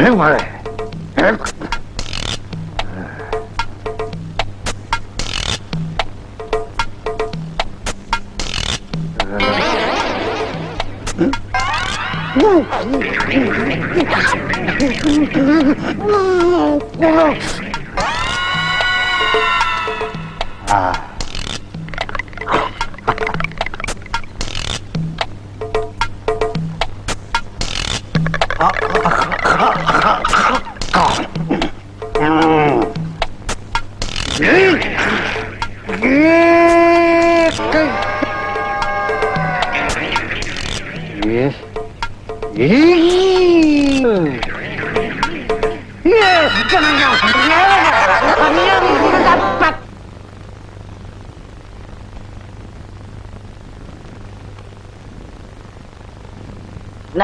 என்ன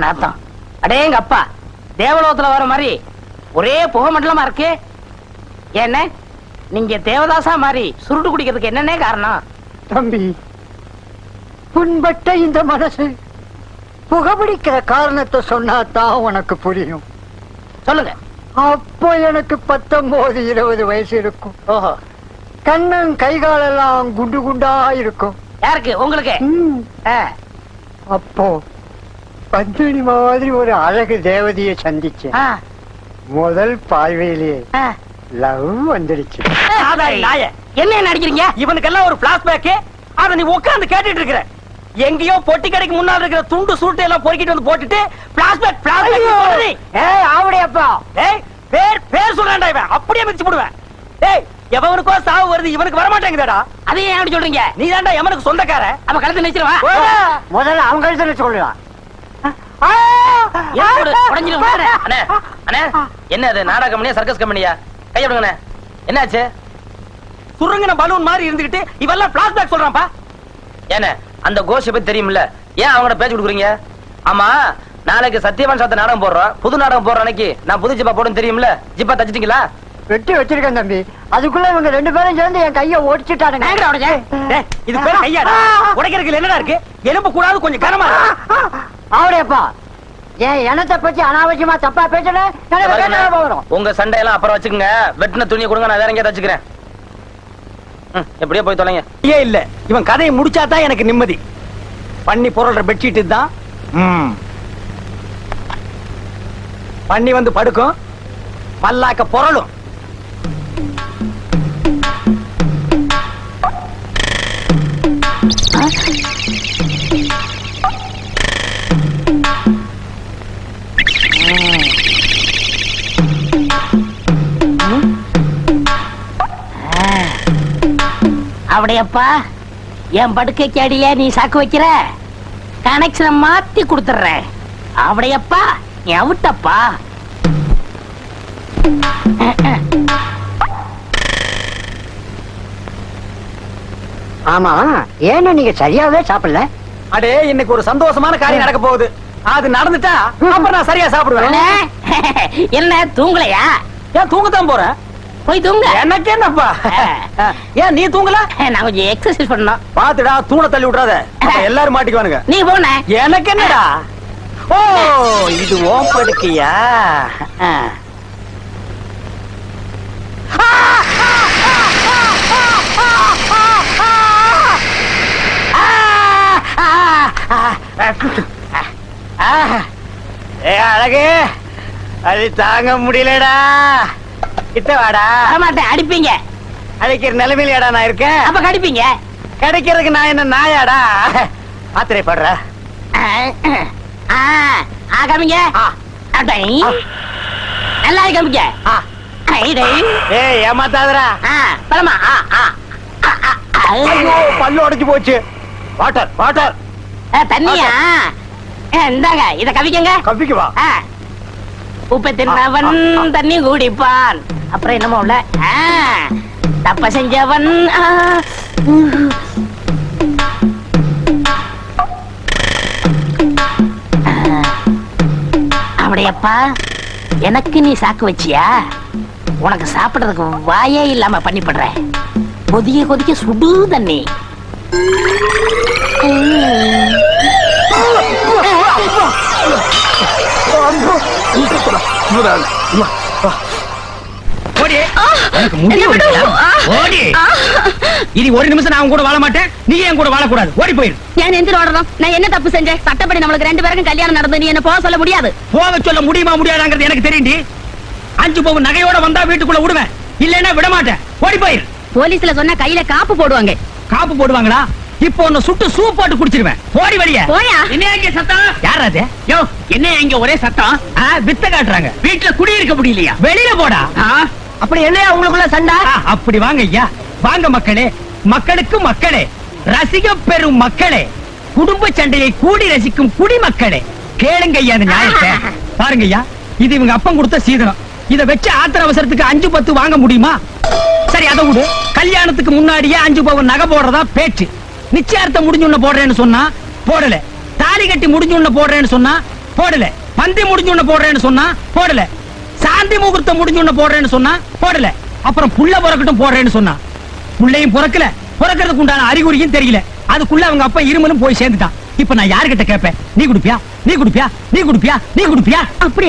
நாத்தம்? அடேங்க அப்பா, தேவலோகத்துல வர மாதிரி ஒரே புகை மண்டலமா இருக்கு. என்ன நீங்க தேவதாசா மாதிரி சுருட்டு குடிக்கிறதுக்கு என்னன்னே காரணம்? தம்பி, புண்பட்ட இந்த மனசு புகைப்பிடிக்கிற காரணத்தை சொன்னாதான் உனக்கு புரியும். சொல்லுங்க. அப்போ எனக்கு 19-20 வயசு இருக்கும். ஓஹோ. கண்ணன் கைகாலெல்லாம் குண்டு குண்டா இருக்கும். யாருக்கு? உங்களுக்கு. அப்போ பஞ்சனி மாதிரி ஒரு அழகு தேவதையை சந்திச்சேன். முதல் பார்வையிலேயே லவ் வந்துடுச்சு. என்ன நடிக்கிறீங்க? இவனுக்கெல்லாம் ஒரு பிளாஷ்பேக். அத நீ உட்கார்ந்து கேட்டுட்டு இருக்கிற. எங்கேயோ பொட்டி கடைக்கு முன்னால இருக்கிற துண்டு சூட்டை எல்லாம் பொறுக்கிட்டு வந்து போட்டுட்டு பிளாஷ்பேக் பிளாஷ்பேக். ஏய் ஆவடியப்பா, ஏய் பேர் சொல்றேன்டா, இவன் அப்படியே மிதிச்சு போடுவேன். ஏய் எவனுக்கோ சாவு வருது, இவனுக்கு வர மாட்டேங்குதா? அதையே ஏன் சொல்றீங்க? நீ தான்டா எவனுக்கு சொந்தக்கார. அவன் கழுத்து நினைச்சிருவா. முதல்ல அவங்க கழுத்து சொல்லலாம். என்ன அது நாடக கம்பெனியா சர்க்கஸ் கம்பெனியா? கையெடுங்கண்ணே. என்னாச்சு? சுருங்கின பலூன் மாதிரி இருந்துகிட்டு இவெல்லாம் பிளாஷ்பேக் சொல்றான்ப்பா. ஏன்னா அந்த கோஷை பத்தி தெரியும்ல, ஏன் அவங்களோட பேச்சு கொடுக்குறீங்க? ஆமா, நாளைக்கு சத்தியவான் சாத்த நாடகம் போடுறோம். புது நாடகம் போடுற அன்னைக்கு நான் புது ஜிப்பா போடும் தெரியும்ல. ஜிப்பா தச்சிட்டீங்களா? வெட்டி வச்சிருக்கேன் தம்பி. அதுக்குள்ள இவங்க 2 பேரும் சேர்ந்து என் கையை ஓடிச்சுட்டானுங்க. இது பேர் கையாடா? உடைக்கிறதுக்கு என்னடா இருக்கு? எலும்பு கூடாது, கொஞ்சம் கனமா. ஆவடியப்பா, ஏன் எனத்தை பத்தி அனாவசியமா தப்பா பேசுறேன். உங்க சண்டையெல்லாம் அப்புறம் வச்சுக்கோங்க. வெட்டின துணியை கொடுங்க, நான் வேற எங்கேயா தச்சுக்கிறேன். எப்படியே போய் தொலைங்க. ஏன் இல்ல, இவன் கதையை முடிச்சாதான் எனக்கு நிம்மதி. பண்ணி பொருள்ற பெட்ஷீட் தான். பண்ணி வந்து படுக்கும், பல்லாக்க பொருளும். அப்படியப்பா, என் படுக்கைக்கு அடியில நீ சாக்கு வைக்கிற, கனெக்ஷனை மாத்தி கொடுத்துறேன். அப்படியப்பா, நீ அவுட்டப்பா. ஆமா, ஏன்னா நீங்க சரியாவே சாப்பிடல? அடே, இன்னைக்கு ஒரு சந்தோஷமான காரியம் நடக்க போகுது. அது நடந்துட்டா அப்புறம் நான் சரியா சாப்பிடுவேன். என்ன தூங்கலையா? ஏன் தூங்கத்தான் போறேன். போய் தூங்க. எனக்கு என்னப்பா? ஏன் நீ தூங்கல? நான் கொஞ்சம் எக்ஸசைஸ் பண்ணணும். பாத்துடா, தூண தள்ளி விட்டுறாத, எல்லாரும் மாட்டிக்குவானுங்க. நீ போன. எனக்கு என்னடா? ஓ, இது ஓம் படுக்கையா? அழகு, அது தாங்க முடியலடா. கிட்ட வாடா. மாட்டேன், அடிப்பீங்க. அடிக்கிற நிலைமையிலடா நான் இருக்கேன். அப்ப கடிப்பீங்க. கிடைக்கிறதுக்கு நான் என்ன நாயாடா? ஆத்திரை படுற. காமிங்க. நல்லா காமிங்க. ஏய், ஏமாத்தாதடா. பரமா. பல்லு உடைச்சு போச்சு. Water water. தண்ணியா? இந்தாங்க, இத கவிக்கங்க. கவிக்குவா? உப்பை தின்னவன் தண்ணி குடிப்பான். அப்புறம் என்னமோ உள்ள தப்ப செஞ்சவன். அப்படியப்பா, எனக்கு நீ சாக்கு வச்சியா? உனக்கு சாப்பிடுறதுக்கு வாயே இல்லாம பண்ணிப்படுறேன். கொதிக்க கொதிக்க சுடு தண்ணி. ஓடி எனக்கு முடி வலிக்குதா? ஓடி இனி ஒரு நிமிஷம் நான் உன் கூட வாழ மாட்டேன், நீ என் கூட வாழக்கூடாது. ஓடி போயிரு. ஏன் எந்திர ஓடணும்? நான் என்ன தப்பு செஞ்சேன்? சட்டப்படி நம்மளுக்கு 2 பேருக்கும் கல்யாணம் நடந்து நீ என்ன போக சொல்ல முடியாது. போக சொல்ல முடியுமா முடியாதாங்கிறது எனக்கு தெரியும்டி. 5 பவுன் நகையோட வந்தா வீட்டுக்குள்ள விடுவேன், இல்லைன்னா விட மாட்டேன். ஓடி போயிரு. போலீஸ்ல சொன்னா கையில காப்பு போடுவாங்க. காப்பு போடுவாங்களா? இப்போ உன்னை சுட்டு சூப் போட்டு குடிச்சிருவேன். ஓடி வெளிய. போயா. என்ன இங்க சத்தம்? யார் அது? யோ, என்ன இங்க ஒரே சத்தம்? வித்த காட்டுறாங்க. வீட்டுல குடியிருக்க முடியலையா? வெளியில போடா. அப்படி என்னையா உங்களுக்குள்ள சண்டை? அப்படி வாங்க ஐயா, வாங்க மக்களே, மக்களுக்கு மக்களே, ரசிக பெறும் மக்களே, குடும்ப சண்டையை கூடி ரசிக்கும் குடிமக்களே, கேளுங்க ஐயா இந்த நியாயத்தை. பாருங்க ஐயா, இது இவங்க அப்பன் கொடுத்த சீதனம். இத வச்சு ஆத்திர அவசரத்துக்கு 5-10 வாங்க முடியுமா? சரி அதை விடு. கல்யாணத்துக்கு முன்னாடியே 5 பவுன் நகை போடுறதா பேச்சு. நிச்சயார்த்தம் முடிஞ்சுன்னு போடுறேன்னு சொன்னா போடல. தாலி கட்டி முடிஞ்சுன்னு போடுறேன்னு சொன்னா போடல. பந்தி முடிஞ்சுன்னு போடுறேன்னு சொன்னா போடல. சாந்தி முகூர்த்தம் முடிஞ்சுன்னு போடுறேன்னு சொன்னா போடல. அப்புறம் புள்ள பிறக்கட்டும் போடுறேன்னு சொன்னா புள்ளையும் பிறக்கல, பிறக்கிறதுக்கு உண்டான அறிகுறியும் தெரியல. அதுக்குள்ள அவங்க அப்பா இருமலும் போய் சேர்ந்துட்டான். இப்ப நான் யாருகிட்ட கேட்பேன்? நீ குடுப்பியா? நீ குடுப்பியா? நீ குடுப்பியா? நீ குடுப்பியா? அப்படி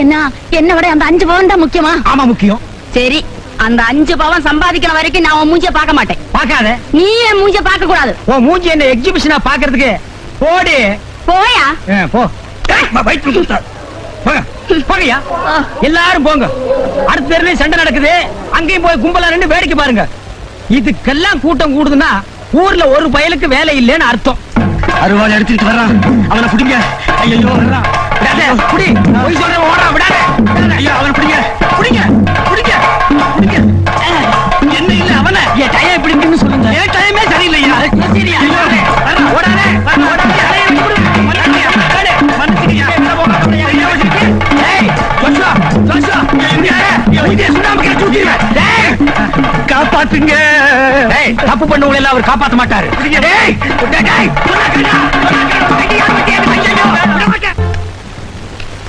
என்ன விட அந்த 5 பவுன் தான் முக்கியமா? ஆமா முக்கியம். சரி, அந்த 5 பவுன் சம்பாதிக்கிற வரைக்கும் நான் உன் மூஞ்சிய பார்க்க மாட்டேன். பாக்காத. நீ என் மூஞ்சிய பார்க்க கூடாது. உன் மூஞ்சி என்ன எக்ஸிபிஷனா பாக்குறதுக்கு? போடி. போயா. போ. போங்கய்யா, எல்லாரும் போங்க. அடுத்த தெருல சண்டை நடக்குது, அங்கேயும் போய் கும்பலா நின்னு வேடிக்கை பாருங்க. இதுக்கெல்லாம் கூட்டம் கூடுதுன்னா ஊர்ல ஒரு பயலுக்கு வேலை இல்லைன்னு அர்த்தம். அருவாள் எடுத்துட்டு வர்றான், அவனை பிடிங்க. ஐயோ வர்றான். புடி. போய் சொல்றேன், ஓடுறான், விடாத. ஐயோ அவனை பிடிங்க, பிடிங்க, பிடிங்க, பிடிங்க. என்ன இல்ல அவன என் டயம் இப்படி இருக்குன்னு சொல்லுங்க. என் டயமே சரியில்லையா? சரியா? ஓடாதே, ஓடாதே. காப்பாத்துங்க. தப்பு பண்ணவங்களை எல்லாம் அவர் காப்பாத்த மாட்டாரு.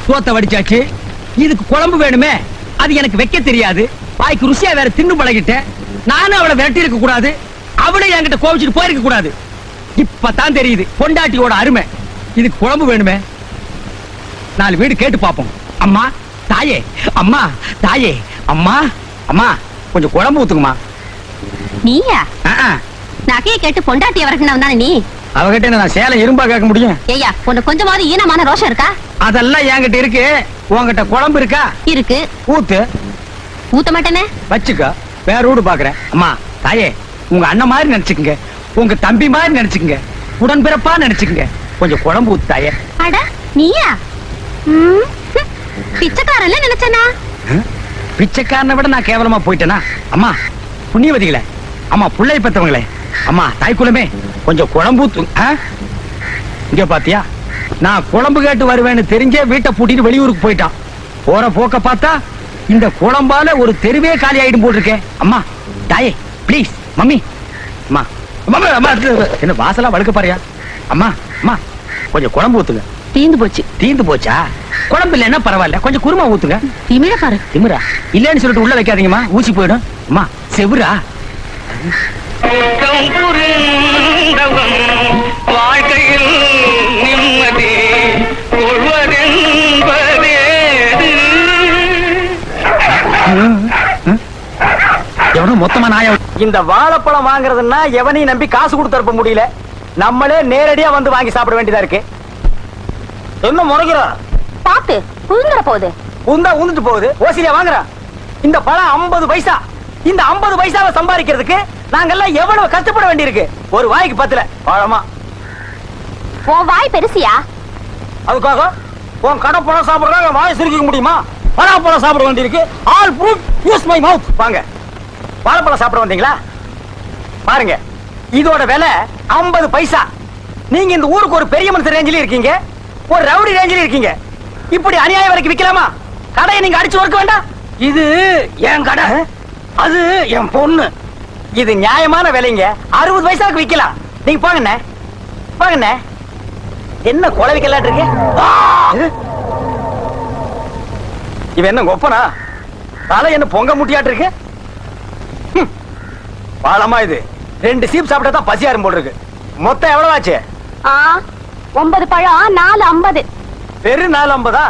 சோத்த வடிச்சாச்சு, இதுக்கு குழம்பு வேணுமே, அது எனக்கு வைக்க தெரியாது. வாய்க்கு ருசியா வேற தின்னு பழகிட்டேன். நானும் அவளை விரட்டி இருக்க கூடாது, அவளை என்கிட்ட கோவிச்சுட்டு போயிருக்க கூடாது. இப்பதான் தெரியுது பொண்டாட்டியோட அருமை. இதுக்கு குழம்பு வேணுமே. 4 வீடு கேட்டு பாப்போம். அம்மா தாயே, அம்மா தாயே, அம்மா அம்மா கொஞ்சம் குழம்பு ஊத்துக்குமா. நீயா? நகையை கேட்டு பொண்டாட்டிய வரட்டினவன் தானே நீ? அவகிட்ட நான் சேலை இரும்பா கேட்க முடியும்? ஏய்யா, உனக்கு கொஞ்சமாவது ஈனமான ரோஷம் இருக்கா? அதெல்லாம் என்கிட்ட இருக்கு. உன்கிட்ட குழம்பு இருக்கா? இருக்கு. ஊத்து. ஊத்த மாட்டேனே. வச்சுக்க, வேற வீடு பாக்குறேன். அம்மா தாயே, உங்க அண்ணன் மாதிரி நினைச்சுக்குங்க, உங்க தம்பி மாதிரி நினைச்சுக்குங்க, உடன்பிறப்பா நினைச்சுக்குங்க. கொஞ்சம் குழம்பு ஊத்து தாயே. அட நீயா? பிச்சைக்காரன்ல நினைச்சனா? பிச்சைக்காரனை விட நான் கேவலமா போயிட்டேனா? அம்மா புண்ணியவதிகளே, அம்மா புள்ளை பெற்றவங்களே, அம்மா தாய்க்குலமே, கொஞ்சம் குழம்பு ஊத்து. இங்க பாத்தியா, நான் குழம்பு கேட்டு வருவேன்னு தெரிஞ்சே வீட்டை பூட்டிட்டு வெளியூருக்கு போயிட்டான். போற போக்க பார்த்தா இந்த குழம்பால ஒரு தெருவே காலி ஆயிடும் போட்டிருக்கேன். அம்மா தாயே பிளீஸ். மம்மி அம்மா, அம்மா என்ன வாசலா வழுக்க பாரியா? அம்மா அம்மா கொஞ்சம் குழம்பு ஊத்துங்க. தீந்து போச்சு. தீந்து போச்சா? குழம்பு இல்லைன்னா பரவாயில்ல, கொஞ்சம் குருமா ஊத்துங்க. திமிரக்காரு. திமிரா இல்லன்னு சொல்லிட்டு உள்ள வைக்காதீங்கம்மா, ஊசி போயிடும். அம்மா செவுரா. வாழ்க்கையில் நிம்மதி எவனும் மொத்தமா நாய. இந்த வாழைப்பழம் வாங்குறதுன்னா எவனையும் நம்பி காசு கொடுத்து அனுப்ப முடியல. நம்மளே நேரடியா வந்து வாங்கி சாப்பிட வேண்டியதா இருக்கு. என்ன முறைகிறோம்? பாத்து புழுந்துற போகுது. உந்தா உந்துட்டு போகுது. ஓசிலியா வாங்குறான். இந்த பழம் 50 பைசா. இந்த 50 பைசாவை சம்பாதிக்கிறதுக்கு நாங்கெல்லாம் எவ்வளவு கஷ்டப்பட வேண்டியிருக்கு. ஒரு வாய்க்கு 10 பழமா. உன் வாய் பெருசியா? அதுக்காக உன் கடை பழம் சாப்பிடுறா வாய் சுருக்கிக்க முடியுமா? பழம் சாப்பிட வேண்டியிருக்கு. All fruit use my mouth. வாங்க, வாழைப்பழம் சாப்பிட வந்தீங்களா? பாருங்க, இதோட விலை 50 பைசா. நீங்க இந்த ஊருக்கு ஒரு பெரிய மனுஷன் ரேஞ்சில இருக்கீங்க, ஒரு ரவுடி ரேஞ்சில இருக்கீங்க. இப்படி அநியாயம் வரைக்கும் விக்கலாமா? கடையை நீங்க அடிச்சு ஒர்க்க வேண்டாம். இது என் கடை, அது என் பொண்ணு. இது நியாயமான விலைங்க. 60 பைசாவுக்கு விக்கலாம். நீங்க போங்கண்ணே, போங்கண்ணே. என்ன கொலை விக்கலான் இருக்கு? இவன் என்ன கொப்பனா? தலை என்ன பொங்க முட்டியாட்டு இருக்கு? பாலமா இது 2 சீப் சாப்பிட்டா தான் பசியாரும் போல் இருக்கு. மொத்தம் எவ்வளவு ஆச்சு? 9 பழம் 4.50. வெறும் 4.50.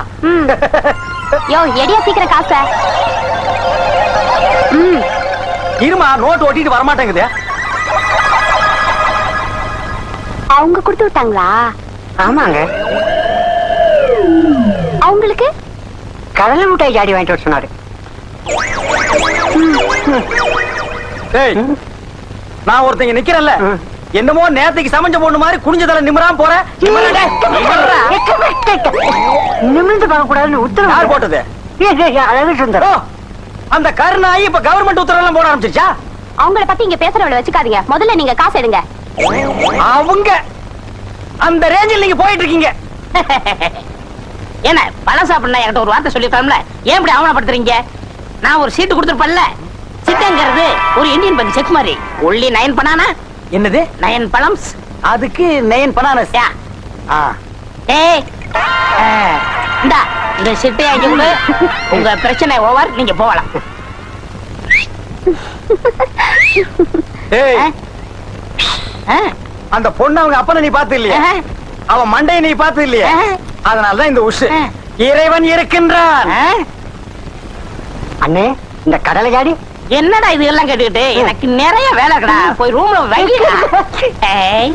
யோ எடியா சீக்கிரம் காச. இருமா, நோட்டு ஒட்டிட்டு வரமாட்டேங்குது. அவங்க கொடுத்து விட்டாங்களா? ஆமாங்க, அவங்களுக்கு கடலை மிட்டாய் ஜாடி வாங்கிட்டு வர சொன்னாரு. ஏய், நான் ஒருத்தங்க நிக்கிறேன்ல, என்னமோ நேத்துக்கு சமைஞ்ச பொண்ணு மாதிரி குனிஞ்ச தலை நிமிராம போற. நிமிர்ந்து பார்க்க கூடாதுன்னு உத்தரவு யார் போட்டது? அழகு ஓ, சுந்தர். அந்த கருணாயி இப்ப கவர்மெண்ட் உத்தரவு எல்லாம் போட ஆரம்பிச்சிருச்சா? அவங்கள பத்தி இங்க பேசுறவள வச்சுக்காதீங்க. முதல்ல நீங்க காசு எடுங்க. அவங்க அந்த ரேஞ்சில் நீங்க போயிட்டு இருக்கீங்க. என்ன பழம் சாப்பிடணும் என்கிட்ட ஒரு வார்த்தை சொல்லிருக்கலாம்ல, ஏன் இப்படி அவமானப்படுத்துறீங்க? நான் ஒரு சீட்டு கொடுத்துருப்பேன்ல. சிட்டங்கிறது ஒரு இந்தியன் பங்கு செக் மாதிரி. Only 9 banana. என்னது 9 பழம்ஸ். அதுக்கு நயன் பனானஸ். ஏய், இந்தா இந்த சிட்டை அங்க கொடு. உங்க பிரச்சனை ஓவர், நீங்க போகலாம். ஏய், அந்த பொண்ணு அவங்க அப்பனை நீ பார்த்து இல்லையா? அவன் மண்டையை நீ பார்த்து இல்லையா? அதனாலதான் இந்த உஷு. இறைவன் இருக்கின்றான். அண்ணே, இந்த கடலை ஜாடி என்னடா இது எல்லாம் கேட்டுக்கிட்டு? எனக்கு நிறைய வேலை இருக்கடா. போய் ரூம்ல வைக்கடா. ஏய்